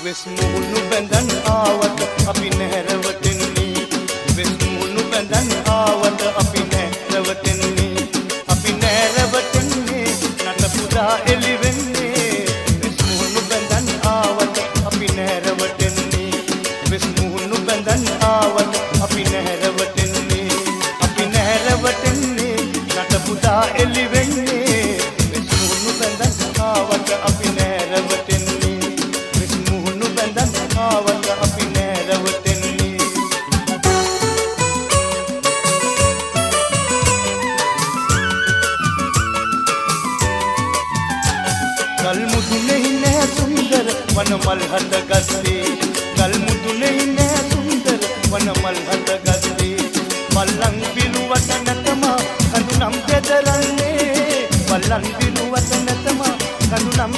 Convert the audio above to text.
වෙස් මුහුණු බැඳන් ආවද අපි නැරවටෙන්නේ වෙස් මුහුණු බැඳන් ආවද අපි නැරවටෙන්නේ අපි නැරවටෙන්නේ නට පුදා එළි වෙන්නේ වෙස් මුහුණු බැඳන් ආවද අපි නැරවටෙන්නේ වෙස් මුහුණු බැඳන් ආවද අපි නැරවටෙන්නේ නට පුදා එළි වෙන්නේ වෙස් මුහුණු බැඳන් ආවද අපි නැරවටෙන්නේ වෙස් මුහුණු බැඳන් ආවද අපි නැරවටෙන්නේ කල් මුදුනේ නෑ සුන්දර වනමල් හදගත්තේ කල් මුදුනේ නෑ සුන්දර වනමල් හදගත්තේ මල්ලන් පිළුවට නැතම කඳු නම් දෙදරන්නේ මල්ලන් පිළුවට නැතම කඳු නම්